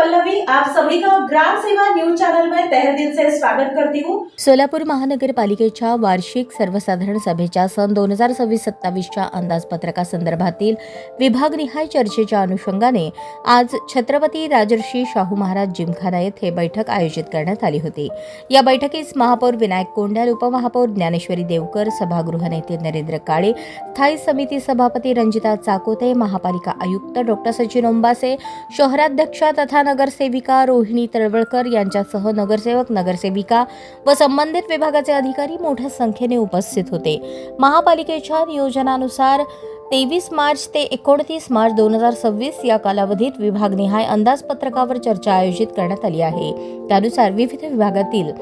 पल्लवी, आप सभी का ग्राम सेवा न्यूज चैनल में तहे दिल से स्वागत करती हूँ। सोलापूर महानगरपालिकेच्या वार्षिक सर्वसाधारण सभेच्या सन 2026-27च्या अंदाजपत्रकासंदर्भातील विभागनिहाय चर्चेच्या अनुषंगाने आज छत्रपती राजर्षी शाहू महाराज जिमखाना येथे बैठक आयोजित करण्यात आली होती। या बैठकीस महापौर विनायक कोंडाल, उपमहापौर ज्ञानेश्वरी देवकर, सभागृह नेते नरेंद्र काळे, स्थायी समिती सभापती रंजिता चाकोते, महापालिका आयुक्त डॉक्टर सचिन ओंबासे, शहराध्यक्षा तथा नगरसेविका रोहिणी तळवळकर यांच्यासह नगरसेवक, नगरसेविका व संबंधित विभागाचे अधिकारी मोठ्या संख्येने उपस्थित होते। महापालिकेच्या नियोजनानुसार 23 मार्च ते 29 मार्च 2026 या कालावधीत विभागनिहाय अंदाजपत्रकावर चर्चा आयोजित करण्यात आली आहे। त्यानुसार विविध विभागातील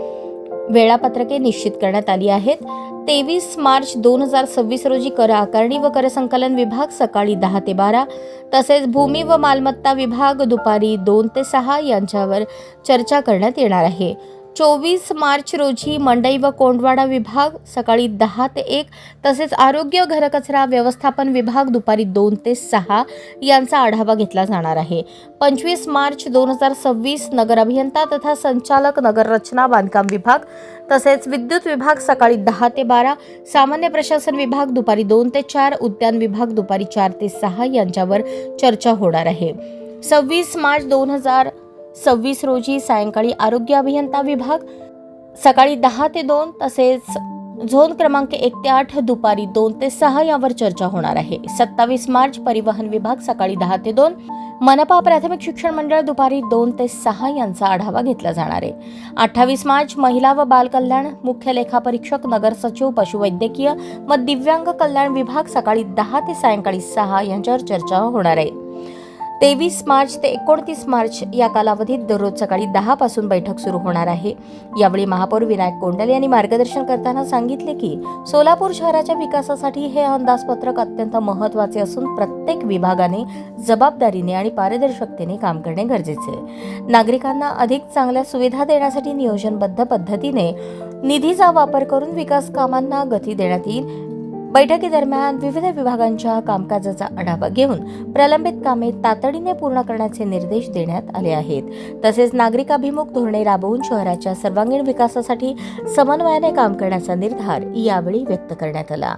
वेळापत्रके निश्चित करण्यात आली आहेत। 23 मार्च 2026 रोजी कर आकारणी व कर संकलन विभाग सकाळी 10 ते 12, तसेच भूमी व मालमत्ता विभाग दुपारी 2 ते 6 यांच्यावर चर्चा करण्यात येणार आहे। 24 मार्च रोजी मंडई व कोंडवाडा विभाग सकाळी 10 ते 1, तसेच आरोग्य घनकचरा व्यवस्थापन विभाग दुपारी 2 ते 6 यांचा आढावा घेतला जाणार आहे। 25 मार्च 2026 नगर अभियंता तथा संचालक, नगर रचना बांधकाम विभाग तसेच विद्युत विभाग सकाळी 10 ते 12, सामान्य प्रशासन विभाग दुपारी 2 ते 4, उद्यान विभाग दुपारी 4 ते 6 यांच्यावर चर्चा होणार आहे। 26 मार्च 2026 रोजी सायंकाळी आरोग्य अभियंता विभाग सकाळी 10 ते 2, तसेच झोन क्रमांक 1 ते 8 दुपारी 2 ते 6 यावर चर्चा होणार आहे। 27 मार्च परिवहन विभाग सकाळी 10 ते 2, मनपा प्राथमिक शिक्षण मंडळ दुपारी 2 ते 6 यांचा आढावा घेतला जाणार आहे। 28 मार्च महिला व बाल कल्याण, मुख्य लेखापरीक्षक, नगर सचिव, पशुवैद्यकीय व दिव्यांग कल्याण विभाग सकाळी 10 ते सायंकाळी 6 यांच्यावर चर्चा होणार आहे। 23 मार्च ते 29 मार्च या कालावधीत दररोज सकाळी 10 पासून बैठक सुरू होणार आहे। यावेळी महापौर विनायक कोंडाल यांनी मार्गदर्शन करताना सांगितले की सोलापूर शहराच्या विकासासाठी हे अंदाजपत्रक अत्यंत महत्त्वाचे असून प्रत्येक विभागाने जबाबदारीने आणि पारदर्शकतेने काम करणे गरजेचे आहे। नागरिकांना अधिक चांगल्या सुविधा देण्यासाठी नियोजनबद्ध पद्धतीने निधीचा वापर करून विकास कामांना गती देण्यात येईल। बैठकीदरम्यान विविध विभागांच्या कामकाजाचा आढावा घेऊन प्रलंबित कामे तातडीने पूर्ण करण्याचे निर्देश देण्यात आले आहेत। तसेच नागरिकाभिमुख धोरणे राबवून शहराच्या सर्वांगीण विकासासाठी समन्वयाने काम करण्याचा निर्धार यावेळी व्यक्त करण्यात आला।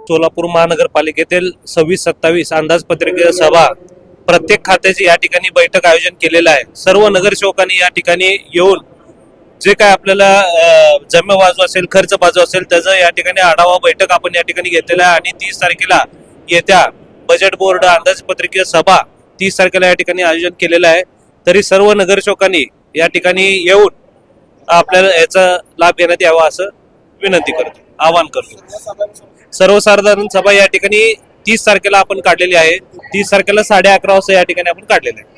सोलापूर महानगरपालिकेतील 26-27 अंदाजपत्रकीय सभा प्रत्येक खात्याची या ठिकाणी बैठक आयोजन केलेलं आहे। सर्व नगरसेवकांनी या ठिकाणी येऊन जे काय आपल्याला जमे बाजू असेल, खर्च बाजू असेल, त्याचं या ठिकाणी आढावा बैठक आपण या ठिकाणी घेतलेला आहे आणि 30 तारखेला येत्या बजेट बोर्ड अंदाजपत्रकीय सभा 30 तारखेला या ठिकाणी आयोजन केलेलं आहे। तरी सर्व नगरसेवकांनी या ठिकाणी येऊन आपल्याला याचा लाभ घेण्यात यावा असं विनंती करतो, आवाहन करतो। सर्वसाधारण सभा या ठिकाणी 30 तारखेला आपण काढलेली आहे। 30 तारखेला 11:30 वाजता या ठिकाणी आपण काढलेली आहे।